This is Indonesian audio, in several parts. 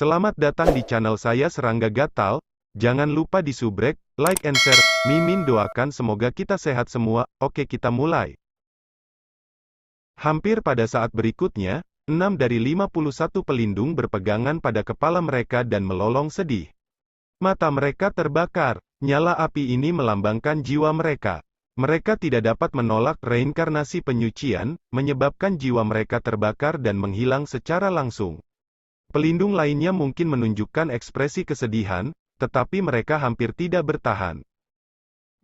Selamat datang di channel saya Serangga Gatal. Jangan lupa di subrek, like and share. Mimin doakan semoga kita sehat semua. Oke, kita mulai. Hampir pada saat berikutnya, 6 dari 51 pelindung berpegangan pada kepala mereka dan melolong sedih. Mata mereka terbakar. Nyala api ini melambangkan jiwa mereka. Mereka tidak dapat menolak reinkarnasi penyucian, menyebabkan jiwa mereka terbakar dan menghilang secara langsung. Pelindung lainnya mungkin menunjukkan ekspresi kesedihan, tetapi mereka hampir tidak bertahan.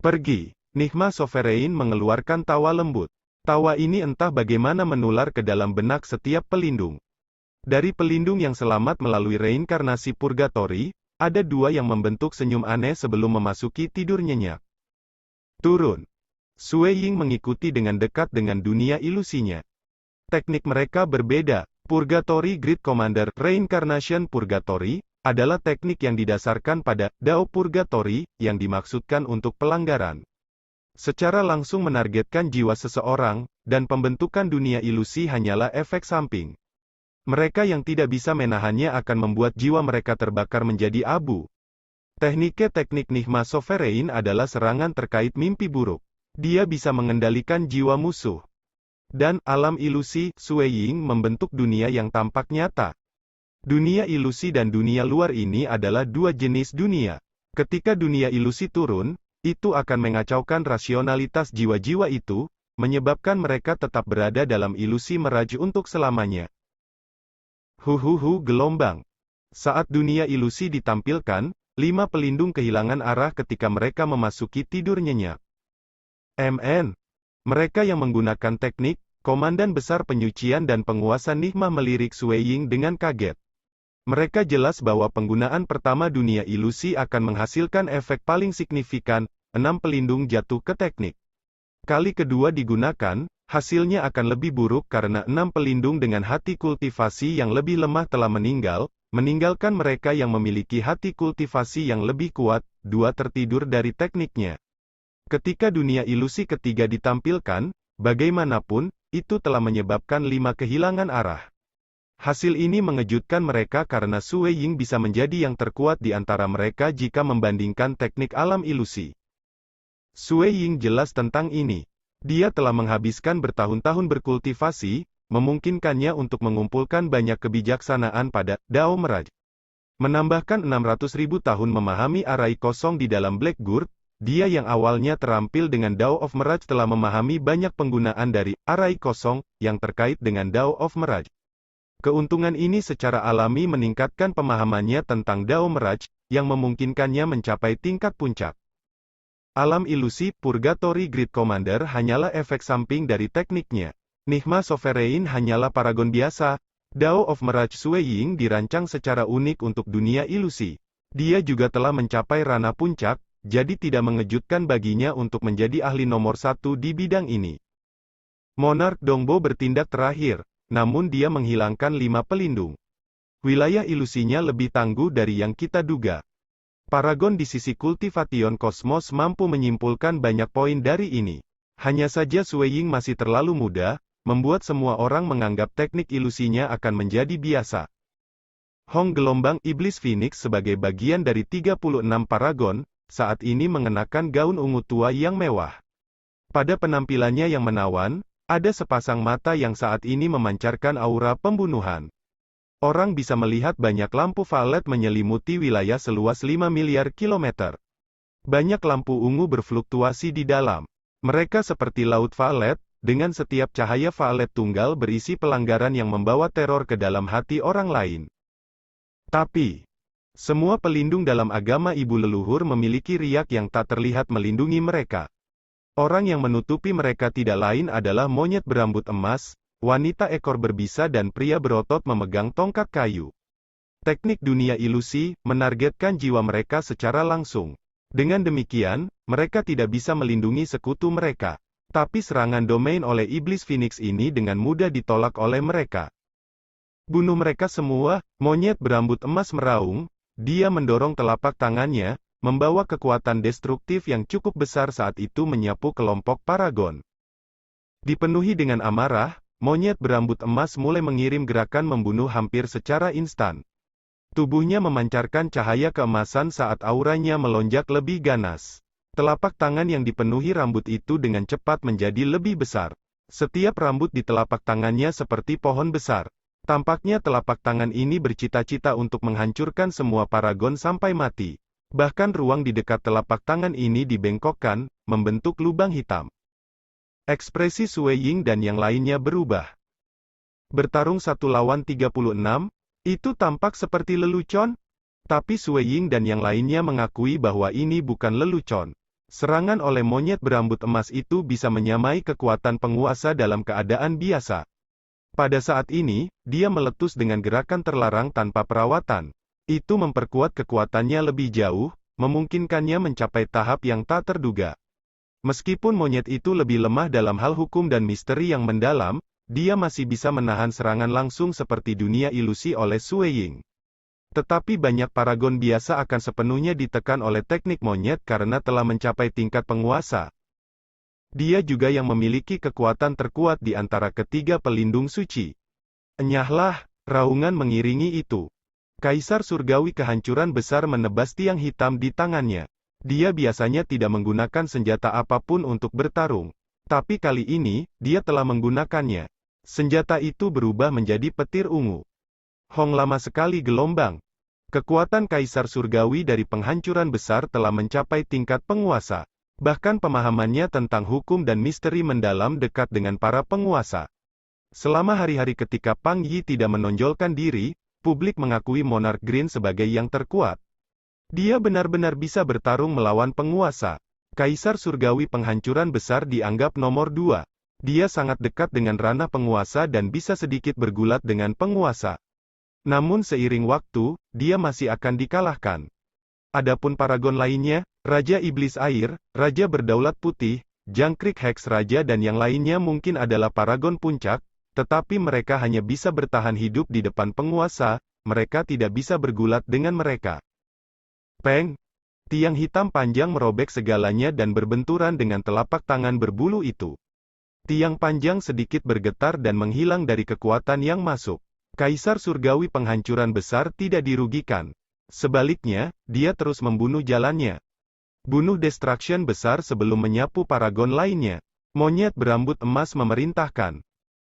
Pergi. Nigma Sovereign mengeluarkan tawa lembut. Tawa ini entah bagaimana menular ke dalam benak setiap pelindung. Dari pelindung yang selamat melalui reinkarnasi purgatori, ada dua yang membentuk senyum aneh sebelum memasuki tidur nyenyak. Turun. Sue Ying mengikuti dengan dekat dengan dunia ilusinya. Teknik mereka berbeda. Purgatory Grid Commander Reincarnation Purgatory adalah teknik yang didasarkan pada Dao Purgatory yang dimaksudkan untuk pelanggaran. Secara langsung menargetkan jiwa seseorang, dan pembentukan dunia ilusi hanyalah efek samping. Mereka yang tidak bisa menahannya akan membuat jiwa mereka terbakar menjadi abu. Teknik Nigma Sovereign adalah serangan terkait mimpi buruk. Dia bisa mengendalikan jiwa musuh. Dan, alam ilusi, Sue Ying membentuk dunia yang tampak nyata. Dunia ilusi dan dunia luar ini adalah dua jenis dunia. Ketika dunia ilusi turun, itu akan mengacaukan rasionalitas jiwa-jiwa itu, menyebabkan mereka tetap berada dalam ilusi meraj untuk selamanya. Gelombang. Saat dunia ilusi ditampilkan, 5 pelindung kehilangan arah ketika mereka memasuki tidur nyenyak. Mereka yang menggunakan teknik, Komandan Besar Penyucian dan Penguasa Nigma melirik Sue Ying dengan kaget. Mereka jelas bahwa penggunaan pertama dunia ilusi akan menghasilkan efek paling signifikan, 6 pelindung jatuh ke teknik. Kali kedua digunakan, hasilnya akan lebih buruk karena 6 pelindung dengan hati kultivasi yang lebih lemah telah meninggalkan mereka yang memiliki hati kultivasi yang lebih kuat, 2 tertidur dari tekniknya. Ketika dunia ilusi ketiga ditampilkan, bagaimanapun, itu telah menyebabkan 5 kehilangan arah. Hasil ini mengejutkan mereka karena Sue Ying bisa menjadi yang terkuat di antara mereka jika membandingkan teknik alam ilusi. Sue Ying jelas tentang ini. Dia telah menghabiskan bertahun-tahun berkultivasi, memungkinkannya untuk mengumpulkan banyak kebijaksanaan pada Dao Meraj. Menambahkan 600.000 tahun memahami arai kosong di dalam Blackguard, dia yang awalnya terampil dengan Dao of Meraj telah memahami banyak penggunaan dari arai kosong yang terkait dengan Dao of Meraj. Keuntungan ini secara alami meningkatkan pemahamannya tentang Dao Meraj, yang memungkinkannya mencapai tingkat puncak. Alam ilusi, Purgatory Grid Commander hanyalah efek samping dari tekniknya. Nigma Sovereign hanyalah paragon biasa. Dao of Meraj Sue Ying dirancang secara unik untuk dunia ilusi. Dia juga telah mencapai ranah puncak, jadi tidak mengejutkan baginya untuk menjadi ahli nomor 1 di bidang ini. Monarch Dongbo bertindak terakhir, namun dia menghilangkan 5 pelindung. Wilayah ilusinya lebih tangguh dari yang kita duga. Paragon di sisi kultivation kosmos mampu menyimpulkan banyak poin dari ini. Hanya saja Sue Ying masih terlalu muda, membuat semua orang menganggap teknik ilusinya akan menjadi biasa. Hong Gelombang Iblis Phoenix sebagai bagian dari 36 paragon, saat ini mengenakan gaun ungu tua yang mewah. Pada penampilannya yang menawan, ada sepasang mata yang saat ini memancarkan aura pembunuhan. Orang bisa melihat banyak lampu violet menyelimuti wilayah seluas 5 miliar kilometer. Banyak lampu ungu berfluktuasi di dalam. Mereka seperti laut violet, dengan setiap cahaya violet tunggal berisi pelanggaran yang membawa teror ke dalam hati orang lain. Tapi, semua pelindung dalam agama ibu leluhur memiliki riak yang tak terlihat melindungi mereka. Orang yang menutupi mereka tidak lain adalah monyet berambut emas, wanita ekor berbisa dan pria berotot memegang tongkat kayu. Teknik dunia ilusi menargetkan jiwa mereka secara langsung. Dengan demikian, mereka tidak bisa melindungi sekutu mereka. Tapi serangan domain oleh Iblis Phoenix ini dengan mudah ditolak oleh mereka. Bunuh mereka semua, monyet berambut emas meraung. Dia mendorong telapak tangannya, membawa kekuatan destruktif yang cukup besar saat itu menyapu kelompok paragon. Dipenuhi dengan amarah, monyet berambut emas mulai mengirim gerakan membunuh hampir secara instan. Tubuhnya memancarkan cahaya keemasan saat auranya melonjak lebih ganas. Telapak tangan yang dipenuhi rambut itu dengan cepat menjadi lebih besar. Setiap rambut di telapak tangannya seperti pohon besar. Tampaknya telapak tangan ini bercita-cita untuk menghancurkan semua paragon sampai mati. Bahkan ruang di dekat telapak tangan ini dibengkokkan, membentuk lubang hitam. Ekspresi Sue Ying dan yang lainnya berubah. Bertarung 1 lawan 36? Itu tampak seperti lelucon? Tapi Sue Ying dan yang lainnya mengakui bahwa ini bukan lelucon. Serangan oleh monyet berambut emas itu bisa menyamai kekuatan penguasa dalam keadaan biasa. Pada saat ini, dia meletus dengan gerakan terlarang tanpa perawatan. Itu memperkuat kekuatannya lebih jauh, memungkinkannya mencapai tahap yang tak terduga. Meskipun monyet itu lebih lemah dalam hal hukum dan misteri yang mendalam, dia masih bisa menahan serangan langsung seperti dunia ilusi oleh Sue Ying. Tetapi banyak paragon biasa akan sepenuhnya ditekan oleh teknik monyet karena telah mencapai tingkat penguasa. Dia juga yang memiliki kekuatan terkuat di antara ketiga pelindung suci. Enyahlah, raungan mengiringi itu. Kaisar surgawi kehancuran besar menebas tiang hitam di tangannya. Dia biasanya tidak menggunakan senjata apapun untuk bertarung. Tapi kali ini, dia telah menggunakannya. Senjata itu berubah menjadi petir ungu. Hong lama sekali gelombang. Kekuatan kaisar surgawi dari penghancuran besar telah mencapai tingkat penguasa. Bahkan pemahamannya tentang hukum dan misteri mendalam dekat dengan para penguasa. Selama hari-hari ketika Pang Yi tidak menonjolkan diri, publik mengakui Monarch Green sebagai yang terkuat. Dia benar-benar bisa bertarung melawan penguasa. Kaisar surgawi penghancuran besar dianggap nomor 2. Dia sangat dekat dengan ranah penguasa dan bisa sedikit bergulat dengan penguasa. Namun seiring waktu, dia masih akan dikalahkan. Adapun paragon lainnya, Raja Iblis Air, Raja Berdaulat Putih, Jangkrik Hex Raja dan yang lainnya mungkin adalah paragon puncak, tetapi mereka hanya bisa bertahan hidup di depan penguasa, mereka tidak bisa bergulat dengan mereka. Peng! Tiang hitam panjang merobek segalanya dan berbenturan dengan telapak tangan berbulu itu. Tiang panjang sedikit bergetar dan menghilang dari kekuatan yang masuk. Kaisar surgawi penghancuran besar tidak dirugikan. Sebaliknya, dia terus membunuh jalannya. Bunuh destruction besar sebelum menyapu paragon lainnya. Monyet berambut emas memerintahkan.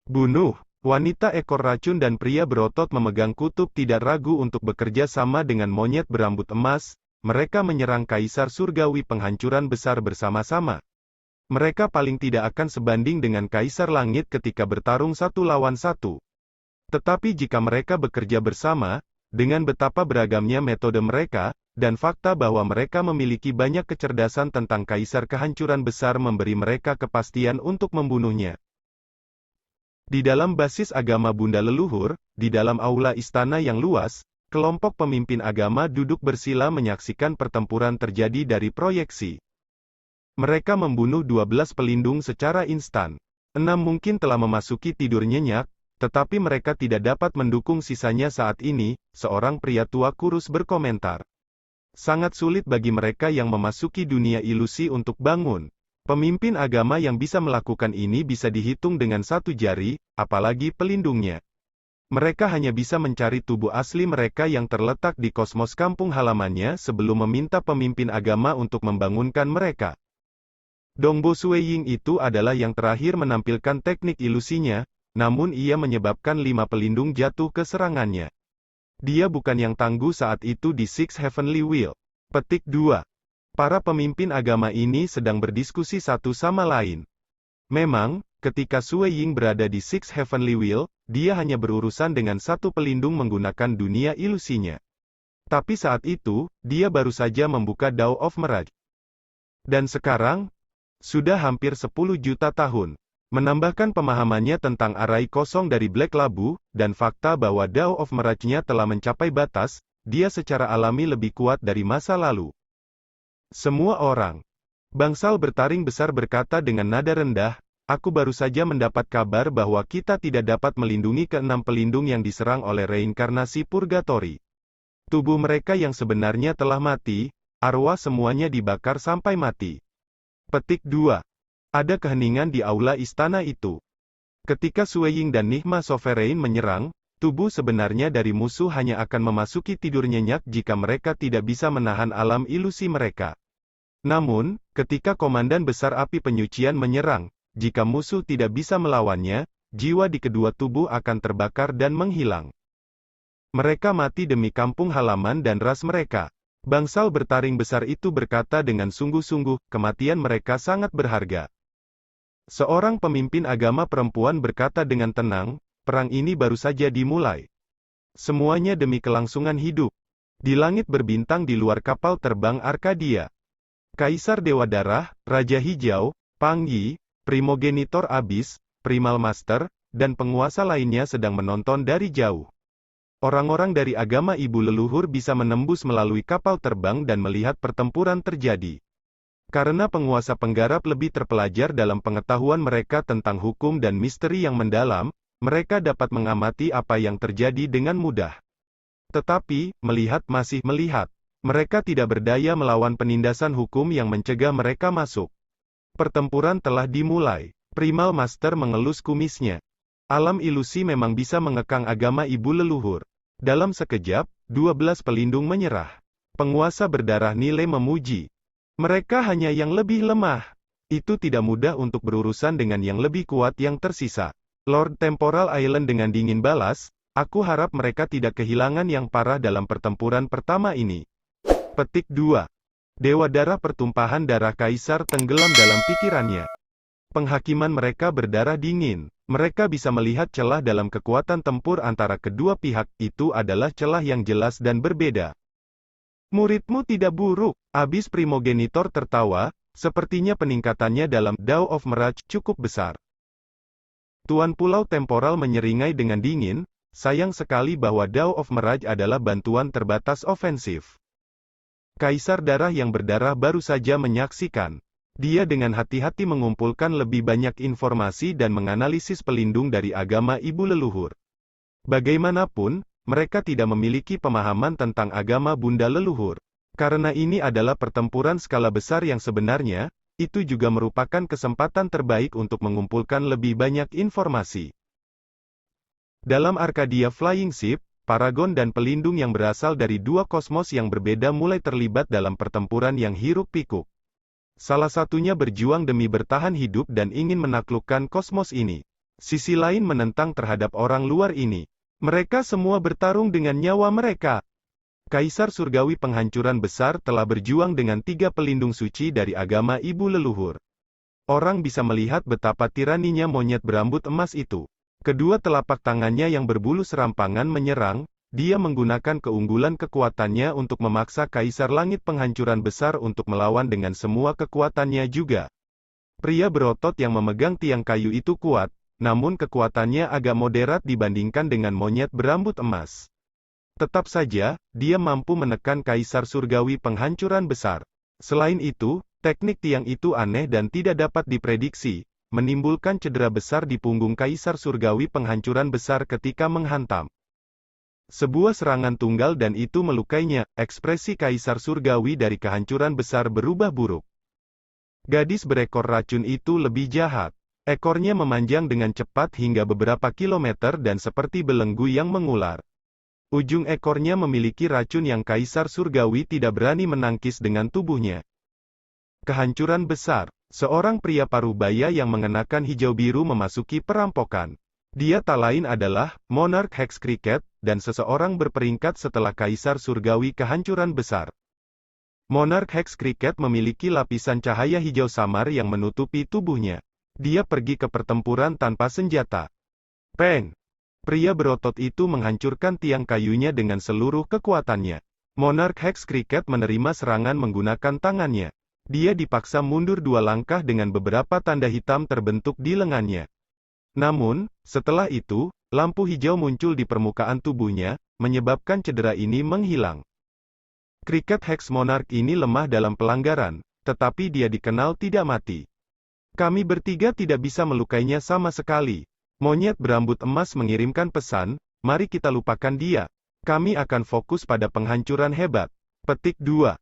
Bunuh! Wanita ekor racun dan pria berotot memegang kutub tidak ragu untuk bekerja sama dengan monyet berambut emas. Mereka menyerang kaisar surgawi penghancuran besar bersama-sama. Mereka paling tidak akan sebanding dengan kaisar langit ketika bertarung 1 lawan 1. Tetapi jika mereka bekerja bersama, dengan betapa beragamnya metode mereka, dan fakta bahwa mereka memiliki banyak kecerdasan tentang kaisar kehancuran besar memberi mereka kepastian untuk membunuhnya. Di dalam basis agama Bunda leluhur, di dalam aula istana yang luas, kelompok pemimpin agama duduk bersila menyaksikan pertempuran terjadi dari proyeksi. Mereka membunuh 12 pelindung secara instan. 6 mungkin telah memasuki tidur nyenyak, tetapi mereka tidak dapat mendukung sisanya saat ini, seorang pria tua kurus berkomentar. Sangat sulit bagi mereka yang memasuki dunia ilusi untuk bangun. Pemimpin agama yang bisa melakukan ini bisa dihitung dengan 1 jari, apalagi pelindungnya. Mereka hanya bisa mencari tubuh asli mereka yang terletak di kosmos kampung halamannya sebelum meminta pemimpin agama untuk membangunkan mereka. Dongbo Sue Ying itu adalah yang terakhir menampilkan teknik ilusinya, namun ia menyebabkan 5 pelindung jatuh ke serangannya. Dia bukan yang tangguh saat itu di Six Heavenly Wheel. Petik 2. Para pemimpin agama ini sedang berdiskusi satu sama lain. Memang, ketika Sue Ying berada di Six Heavenly Wheel, dia hanya berurusan dengan 1 pelindung menggunakan dunia ilusinya. Tapi saat itu, dia baru saja membuka Dao of Mirage. Dan sekarang, sudah hampir 10 juta tahun. Menambahkan pemahamannya tentang arai kosong dari Black Labu, dan fakta bahwa Dao of Mirage-nya telah mencapai batas, dia secara alami lebih kuat dari masa lalu. Semua orang. Bangsal bertaring besar berkata dengan nada rendah, aku baru saja mendapat kabar bahwa kita tidak dapat melindungi ke-6 pelindung yang diserang oleh reinkarnasi purgatori. Tubuh mereka yang sebenarnya telah mati, arwah semuanya dibakar sampai mati. Petik 2. Ada keheningan di aula istana itu. Ketika Sue Ying dan Nigma Sovereign menyerang, tubuh sebenarnya dari musuh hanya akan memasuki tidur nyenyak jika mereka tidak bisa menahan alam ilusi mereka. Namun, ketika Komandan Besar Api Penyucian menyerang, jika musuh tidak bisa melawannya, jiwa di kedua tubuh akan terbakar dan menghilang. Mereka mati demi kampung halaman dan ras mereka. Bangsal bertaring besar itu berkata dengan sungguh-sungguh, kematian mereka sangat berharga. Seorang pemimpin agama perempuan berkata dengan tenang, perang ini baru saja dimulai. Semuanya demi kelangsungan hidup. Di langit berbintang di luar kapal terbang Arkadia. Kaisar Dewa Darah, Raja Hijau, Pang Yi, Primogenitor Abis, Primal Master, dan penguasa lainnya sedang menonton dari jauh. Orang-orang dari agama ibu leluhur bisa menembus melalui kapal terbang dan melihat pertempuran terjadi. Karena penguasa penggarap lebih terpelajar dalam pengetahuan mereka tentang hukum dan misteri yang mendalam, mereka dapat mengamati apa yang terjadi dengan mudah. Tetapi, melihat masih melihat. Mereka tidak berdaya melawan penindasan hukum yang mencegah mereka masuk. Pertempuran telah dimulai. Primal Master mengelus kumisnya. Alam ilusi memang bisa mengekang agama ibu leluhur. Dalam sekejap, 12 pelindung menyerah. Penguasa berdarah nilai memuji. Mereka hanya yang lebih lemah. Itu tidak mudah untuk berurusan dengan yang lebih kuat yang tersisa. Lord Temporal Island dengan dingin balas, aku harap mereka tidak kehilangan yang parah dalam pertempuran pertama ini. Petik 2. Dewa Darah pertumpahan darah Kaisar tenggelam dalam pikirannya. Penghakiman mereka berdarah dingin. Mereka bisa melihat celah dalam kekuatan tempur antara kedua pihak, itu adalah celah yang jelas dan berbeda. Muridmu tidak buruk, Abis Primogenitor tertawa, sepertinya peningkatannya dalam Dao of Mirage cukup besar. Tuan Pulau Temporal menyeringai dengan dingin, sayang sekali bahwa Dao of Mirage adalah bantuan terbatas ofensif. Kaisar Darah yang berdarah baru saja menyaksikan. Dia dengan hati-hati mengumpulkan lebih banyak informasi dan menganalisis pelindung dari agama ibu leluhur. Bagaimanapun, mereka tidak memiliki pemahaman tentang agama bunda leluhur. Karena ini adalah pertempuran skala besar yang sebenarnya, itu juga merupakan kesempatan terbaik untuk mengumpulkan lebih banyak informasi. Dalam Arkadia Flying Ship, Paragon dan pelindung yang berasal dari dua kosmos yang berbeda mulai terlibat dalam pertempuran yang hiruk-pikuk. Salah satunya berjuang demi bertahan hidup dan ingin menaklukkan kosmos ini. Sisi lain menentang terhadap orang luar ini. Mereka semua bertarung dengan nyawa mereka. Kaisar Surgawi Penghancuran Besar telah berjuang dengan 3 pelindung suci dari agama ibu leluhur. Orang bisa melihat betapa tiraninya monyet berambut emas itu. Kedua telapak tangannya yang berbulu serampangan menyerang, dia menggunakan keunggulan kekuatannya untuk memaksa Kaisar Langit Penghancuran Besar untuk melawan dengan semua kekuatannya juga. Pria berotot yang memegang tiang kayu itu kuat, namun kekuatannya agak moderat dibandingkan dengan monyet berambut emas. Tetap saja, dia mampu menekan Kaisar Surgawi Penghancuran Besar. Selain itu, teknik tiang itu aneh dan tidak dapat diprediksi, menimbulkan cedera besar di punggung Kaisar Surgawi Penghancuran Besar ketika menghantam. Sebuah serangan tunggal dan itu melukainya, ekspresi Kaisar Surgawi dari kehancuran besar berubah buruk. Gadis berekor racun itu lebih jahat. Ekornya memanjang dengan cepat hingga beberapa kilometer dan seperti belenggu yang mengular. Ujung ekornya memiliki racun yang Kaisar Surgawi tidak berani menangkis dengan tubuhnya. Kehancuran besar. Seorang pria parubaya yang mengenakan hijau biru memasuki perampokan. Dia tak lain adalah Monarch Hex Cricket, dan seseorang berperingkat setelah Kaisar Surgawi Kehancuran Besar. Monarch Hex Cricket memiliki lapisan cahaya hijau samar yang menutupi tubuhnya. Dia pergi ke pertempuran tanpa senjata. Peng! Pria berotot itu menghancurkan tiang kayunya dengan seluruh kekuatannya. Monarch Hex Cricket menerima serangan menggunakan tangannya. Dia dipaksa mundur 2 langkah dengan beberapa tanda hitam terbentuk di lengannya. Namun, setelah itu, lampu hijau muncul di permukaan tubuhnya, menyebabkan cedera ini menghilang. Cricket Hex Monarch ini lemah dalam pelanggaran, tetapi dia dikenal tidak mati. Kami bertiga tidak bisa melukainya sama sekali. Monyet berambut emas mengirimkan pesan, mari kita lupakan dia. Kami akan fokus pada penghancuran hebat. Petik 2.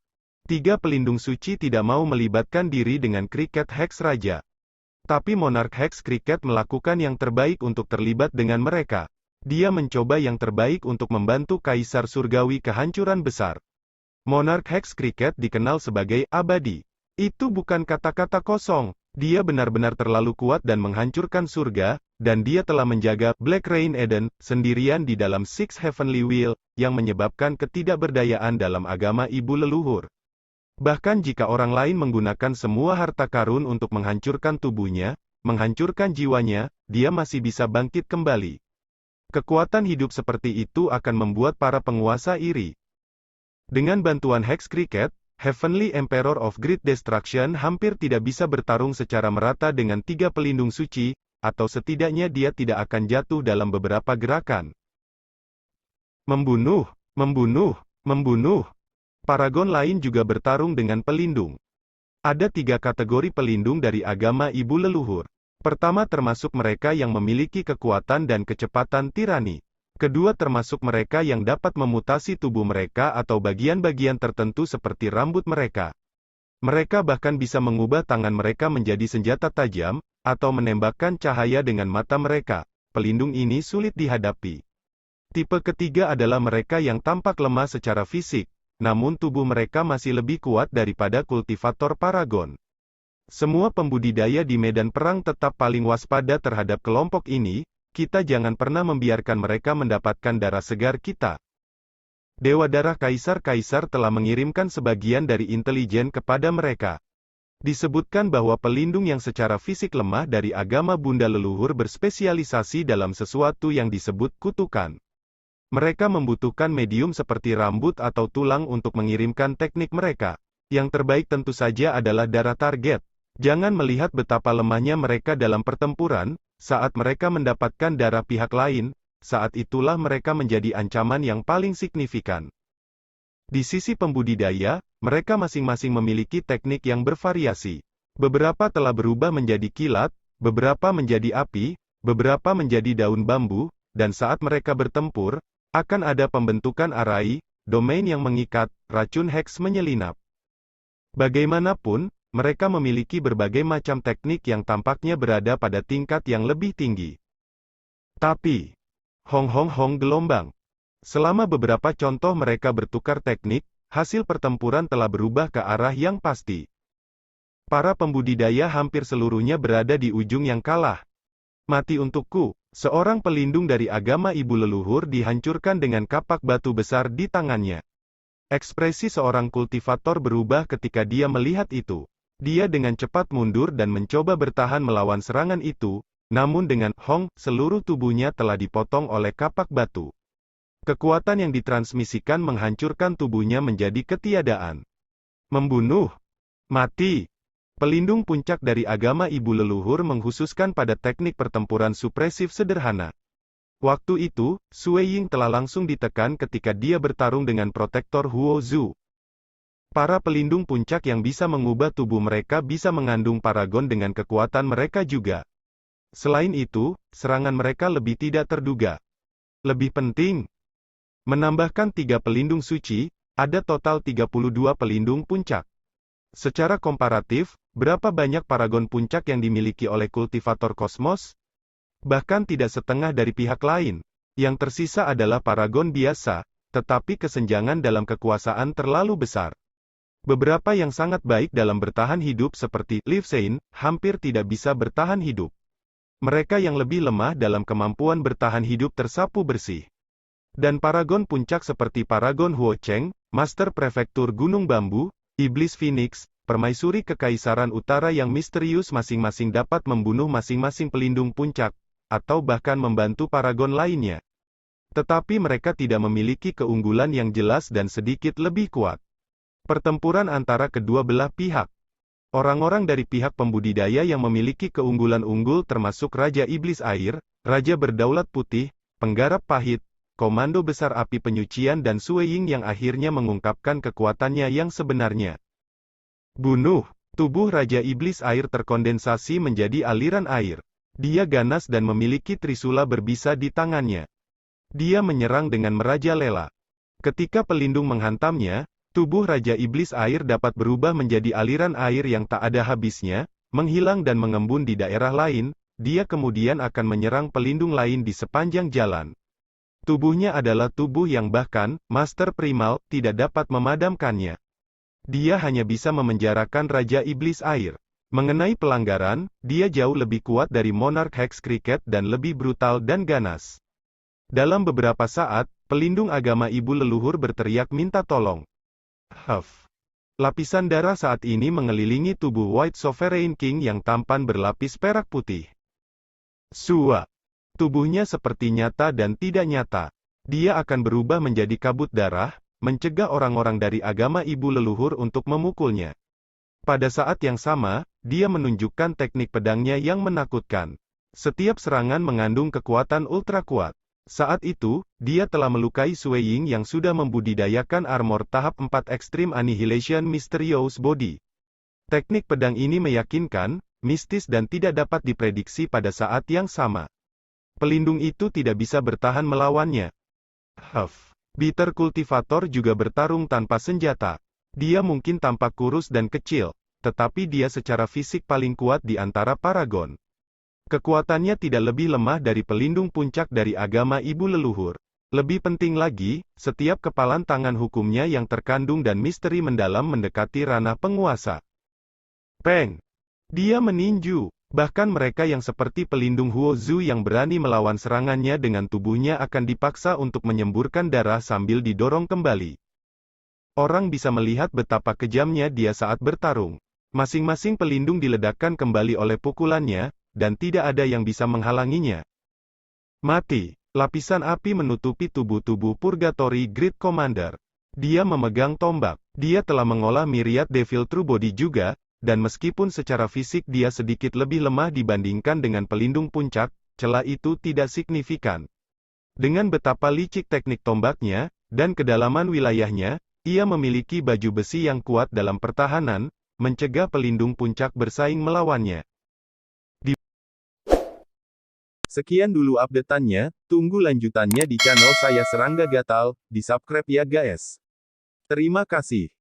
3 pelindung suci tidak mau melibatkan diri dengan Cricket Hex Raja. Tapi Monarch Hex Cricket melakukan yang terbaik untuk terlibat dengan mereka. Dia mencoba yang terbaik untuk membantu Kaisar Surgawi kehancuran besar. Monarch Hex Cricket dikenal sebagai abadi. Itu bukan kata-kata kosong. Dia benar-benar terlalu kuat dan menghancurkan surga, dan dia telah menjaga Black Rain Eden sendirian di dalam Six Heavenly Wheel, yang menyebabkan ketidakberdayaan dalam agama ibu leluhur. Bahkan jika orang lain menggunakan semua harta karun untuk menghancurkan tubuhnya, menghancurkan jiwanya, dia masih bisa bangkit kembali. Kekuatan hidup seperti itu akan membuat para penguasa iri. Dengan bantuan Hex Cricket, Heavenly Emperor of Great Destruction hampir tidak bisa bertarung secara merata dengan 3 pelindung suci, atau setidaknya dia tidak akan jatuh dalam beberapa gerakan. Membunuh, membunuh, membunuh. Paragon lain juga bertarung dengan pelindung. Ada 3 kategori pelindung dari agama ibu leluhur. Pertama termasuk mereka yang memiliki kekuatan dan kecepatan tirani. Kedua termasuk mereka yang dapat memutasi tubuh mereka atau bagian-bagian tertentu seperti rambut mereka. Mereka bahkan bisa mengubah tangan mereka menjadi senjata tajam, atau menembakkan cahaya dengan mata mereka. Pelindung ini sulit dihadapi. Tipe ketiga adalah mereka yang tampak lemah secara fisik, namun tubuh mereka masih lebih kuat daripada kultivator paragon. Semua pembudidaya di medan perang tetap paling waspada terhadap kelompok ini. Kita jangan pernah membiarkan mereka mendapatkan darah segar kita. Dewa Darah Kaisar-Kaisar telah mengirimkan sebagian dari intelijen kepada mereka. Disebutkan bahwa pelindung yang secara fisik lemah dari agama Bunda leluhur berspesialisasi dalam sesuatu yang disebut kutukan. Mereka membutuhkan medium seperti rambut atau tulang untuk mengirimkan teknik mereka. Yang terbaik tentu saja adalah darah target. Jangan melihat betapa lemahnya mereka dalam pertempuran. Saat mereka mendapatkan darah pihak lain, saat itulah mereka menjadi ancaman yang paling signifikan. Di sisi pembudidaya, mereka masing-masing memiliki teknik yang bervariasi. Beberapa telah berubah menjadi kilat, beberapa menjadi api, beberapa menjadi daun bambu, dan saat mereka bertempur, akan ada pembentukan arai, domain yang mengikat, racun heks menyelinap. Bagaimanapun, mereka memiliki berbagai macam teknik yang tampaknya berada pada tingkat yang lebih tinggi. Tapi, hong gelombang. Selama beberapa contoh mereka bertukar teknik, hasil pertempuran telah berubah ke arah yang pasti. Para pembudidaya hampir seluruhnya berada di ujung yang kalah. Mati untukku, seorang pelindung dari agama ibu leluhur dihancurkan dengan kapak batu besar di tangannya. Ekspresi seorang kultivator berubah ketika dia melihat itu. Dia dengan cepat mundur dan mencoba bertahan melawan serangan itu, namun dengan seluruh tubuhnya telah dipotong oleh kapak batu. Kekuatan yang ditransmisikan menghancurkan tubuhnya menjadi ketiadaan. Membunuh. Mati. Pelindung puncak dari agama ibu leluhur menghususkan pada teknik pertempuran supresif sederhana. Waktu itu, Sui Ying telah langsung ditekan ketika dia bertarung dengan protektor Huo Zhu. Para pelindung puncak yang bisa mengubah tubuh mereka bisa mengandung paragon dengan kekuatan mereka juga. Selain itu, serangan mereka lebih tidak terduga. Lebih penting, menambahkan 3 pelindung suci, ada total 32 pelindung puncak. Secara komparatif, berapa banyak paragon puncak yang dimiliki oleh kultivator kosmos? Bahkan tidak setengah dari pihak lain. Yang tersisa adalah paragon biasa, tetapi kesenjangan dalam kekuasaan terlalu besar. Beberapa yang sangat baik dalam bertahan hidup seperti Liv Sein, hampir tidak bisa bertahan hidup. Mereka yang lebih lemah dalam kemampuan bertahan hidup tersapu bersih. Dan paragon puncak seperti paragon Huo Cheng, Master Prefektur Gunung Bambu, Iblis Phoenix, Permaisuri Kekaisaran Utara yang misterius masing-masing dapat membunuh masing-masing pelindung puncak, atau bahkan membantu paragon lainnya. Tetapi mereka tidak memiliki keunggulan yang jelas dan sedikit lebih kuat. Pertempuran antara kedua belah pihak. Orang-orang dari pihak pembudidaya yang memiliki keunggulan unggul termasuk Raja Iblis Air, Raja Berdaulat Putih, Penggarap Pahit, Komando Besar Api Penyucian dan Sui Ying yang akhirnya mengungkapkan kekuatannya yang sebenarnya. Bunuh. Tubuh Raja Iblis Air terkondensasi menjadi aliran air. Dia ganas dan memiliki trisula berbisa di tangannya. Dia menyerang dengan merajalela. Ketika pelindung menghantamnya, tubuh Raja Iblis Air dapat berubah menjadi aliran air yang tak ada habisnya, menghilang dan mengembun di daerah lain. Dia kemudian akan menyerang pelindung lain di sepanjang jalan. Tubuhnya adalah tubuh yang bahkan, Master Primal, tidak dapat memadamkannya. Dia hanya bisa memenjarakan Raja Iblis Air. Mengenai pelanggaran, dia jauh lebih kuat dari Monarch Hex Cricket dan lebih brutal dan ganas. Dalam beberapa saat, pelindung agama ibu leluhur berteriak minta tolong. Huff. Lapisan darah saat ini mengelilingi tubuh White Sovereign King yang tampan berlapis perak putih. Sua. Tubuhnya seperti nyata dan tidak nyata. Dia akan berubah menjadi kabut darah, mencegah orang-orang dari agama ibu leluhur untuk memukulnya. Pada saat yang sama, dia menunjukkan teknik pedangnya yang menakutkan. Setiap serangan mengandung kekuatan ultra kuat. Saat itu, dia telah melukai Sui Ying yang sudah membudidayakan armor tahap 4 Extreme Annihilation Mysterious Body. Teknik pedang ini meyakinkan, mistis dan tidak dapat diprediksi pada saat yang sama. Pelindung itu tidak bisa bertahan melawannya. Huff. Bitter Cultivator juga bertarung tanpa senjata. Dia mungkin tampak kurus dan kecil, tetapi dia secara fisik paling kuat di antara Paragon. Kekuatannya tidak lebih lemah dari pelindung puncak dari agama ibu leluhur. Lebih penting lagi, setiap kepalan tangan hukumnya yang terkandung dan misteri mendalam mendekati ranah penguasa. Peng. Dia meninju. Bahkan mereka yang seperti pelindung Huo Zhu yang berani melawan serangannya dengan tubuhnya akan dipaksa untuk menyemburkan darah sambil didorong kembali. Orang bisa melihat betapa kejamnya dia saat bertarung. Masing-masing pelindung diledakkan kembali oleh pukulannya, dan tidak ada yang bisa menghalanginya. Mati. Lapisan api menutupi tubuh-tubuh Purgatory Great Commander. Dia memegang tombak. Dia telah mengolah Myriad Devil True Body juga, dan meskipun secara fisik dia sedikit lebih lemah dibandingkan dengan pelindung puncak, celah itu tidak signifikan. Dengan betapa licik teknik tombaknya, dan kedalaman wilayahnya, ia memiliki baju besi yang kuat dalam pertahanan, mencegah pelindung puncak bersaing melawannya. Sekian dulu update-annya, tunggu lanjutannya di channel saya Serangga Gatal, di subscribe ya guys. Terima kasih.